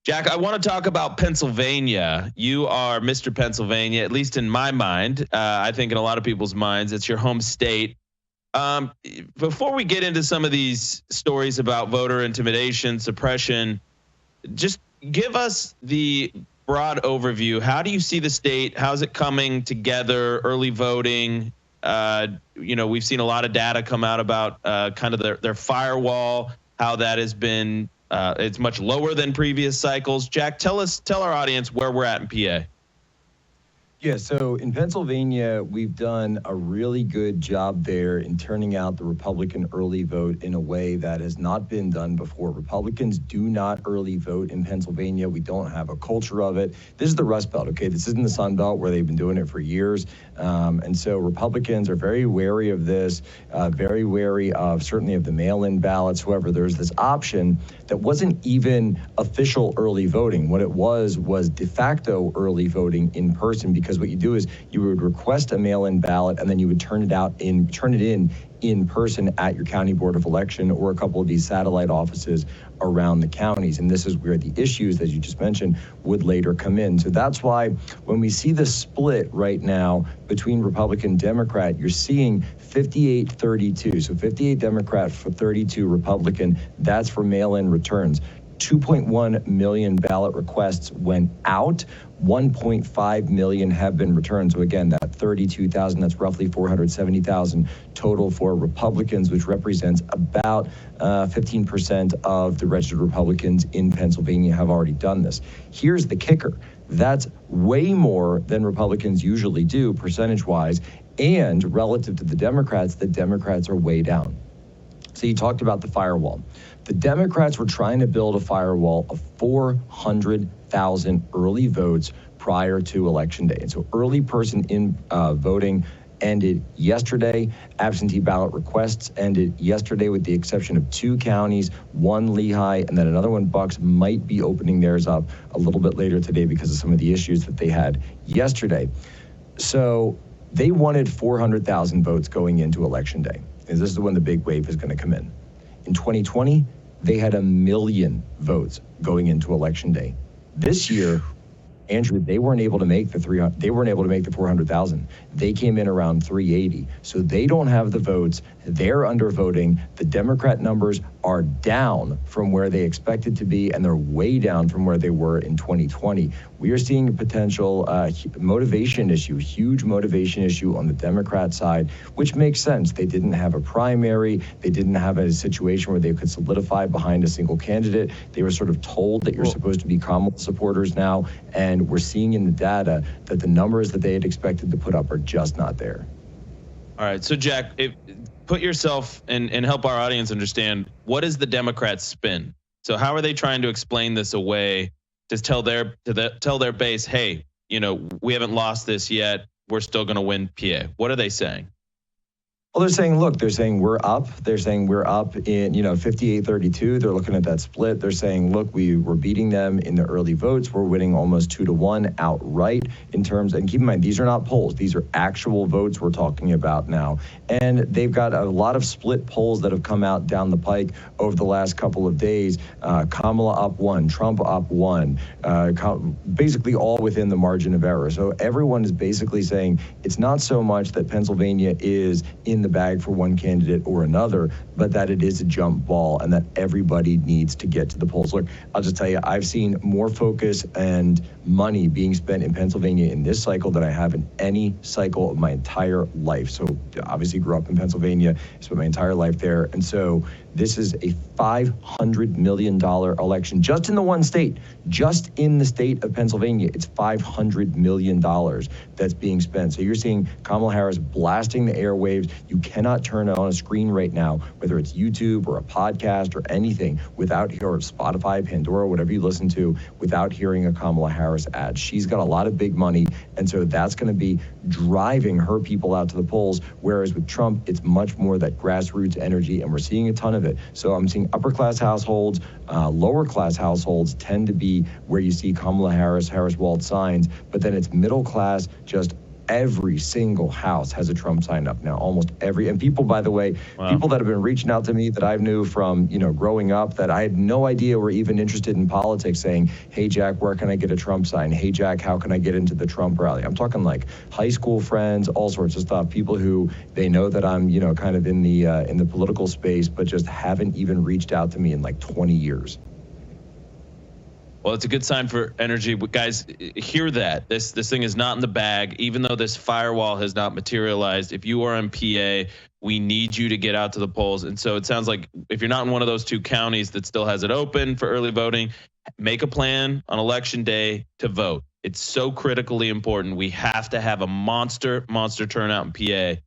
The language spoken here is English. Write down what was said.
Jack, I want to talk about Pennsylvania. You are Mr. Pennsylvania, at least in my mind. I think in a lot of people's minds, it's your home state. Before we get into some of these stories about voter intimidation, suppression, just give us the broad overview. How do you see the state? How's it coming together? Early voting. We've seen a lot of data come out about kind of their firewall, how that has been. It's much lower than previous cycles. Jack, tell our audience where we're at in PA. Yeah, so in Pennsylvania, we've done a really good job there in turning out the Republican early vote in a way that has not been done before. Republicans do not early vote in Pennsylvania. We don't have a culture of it. This is the Rust Belt, okay? This isn't the Sun Belt where they've been doing it for years. And so Republicans are very wary of this, very wary of certainly of the mail-in ballots. However, there's this option that wasn't even official early voting. What it was de facto early voting in person, because what you do is you would request a mail-in ballot and then you would turn it in person at your county board of election or a couple of these satellite offices around the counties. And this is where the issues, as you just mentioned, would later come in. So that's why when we see the split right now between Republican and Democrat, you're seeing 58-32. So 58 Democrat for 32 Republican. That's for mail-in returns. 2.1 million ballot requests went out. 1.5 million have been returned. So again, that 32,000, that's roughly 470,000 total for Republicans, which represents about 15% of the registered Republicans in Pennsylvania have already done this. Here's the kicker. That's way more than Republicans usually do percentage-wise. And relative to the Democrats are way down. So you talked about the firewall. The Democrats were trying to build a firewall of 400,000 early votes prior to Election Day. And so early person in voting ended yesterday. Absentee ballot requests ended yesterday with the exception of 2 counties, one Lehigh, and then another one, Bucks, might be opening theirs up a little bit later today because of some of the issues that they had yesterday. So they wanted 400,000 votes going into Election Day. And this is when the big wave is going to come in. In 2020, they had 1 million votes going into Election Day. This year, Andrew, they weren't able to make the 400,000. They came in around 380. So they don't have the votes. They're undervoting. The Democrat numbers are down from where they expected to be, and they're way down from where they were in 2020. We are seeing a potential motivation issue, huge motivation issue on the Democrat side, which makes sense. They didn't have a primary. They didn't have a situation where they could solidify behind a single candidate. They were sort of told that you're supposed to be Kamala supporters now, and we're seeing in the data that the numbers that they had expected to put up are just not there. All right, so Jack, put yourself and help our audience understand, what is the Democrats' spin? So how are they trying to explain this away to tell their base, hey, we haven't lost this yet. We're still going to win PA. What are they saying? Well, they're saying we're up. They're saying we're up in, 58-32. They're looking at that split. They're saying, look, we're beating them in the early votes. We're winning almost 2-1 outright in terms, and keep in mind, these are not polls. These are actual votes we're talking about now. And they've got a lot of split polls that have come out down the pike over the last couple of days. Kamala up 1, Trump up 1, basically all within the margin of error. So everyone is basically saying it's not so much that Pennsylvania is in the bag for one candidate or another, but that it is a jump ball and that everybody needs to get to the polls. Look, I'll just tell you, I've seen more focus and money being spent in Pennsylvania in this cycle than I have in any cycle of my entire life. So obviously grew up in Pennsylvania, spent my entire life there. And so this is a $500 million election just in the one state, just in the state of Pennsylvania. It's $500 million that's being spent. So you're seeing Kamala Harris blasting the airwaves. You cannot turn on a screen right now, whether it's YouTube or a podcast or anything, or Spotify, Pandora, whatever you listen to, without hearing a Kamala Harris ad. She's got a lot of big money, and so that's going to be driving her people out to the polls, whereas with Trump, it's much more that grassroots energy, and we're seeing a ton of it. So I'm seeing upper-class households, lower-class households tend to be where you see Kamala Harris walled signs, but then it's middle-class, just every single house has a Trump sign up now, almost every. And people, by the way, Wow. people that have been reaching out to me that I knew from, growing up that I had no idea were even interested in politics saying, hey, Jack, where can I get a Trump sign? Hey, Jack, how can I get into the Trump rally? I'm talking like high school friends, all sorts of stuff, people who they know that I'm, kind of in the political space, but just haven't even reached out to me in like 20 years. Well, it's a good sign for energy. But guys, hear that. This thing is not in the bag, even though this firewall has not materialized. If you are in PA, we need you to get out to the polls. And so it sounds like if you're not in one of those 2 counties that still has it open for early voting, make a plan on election day to vote. It's so critically important. We have to have a monster turnout in PA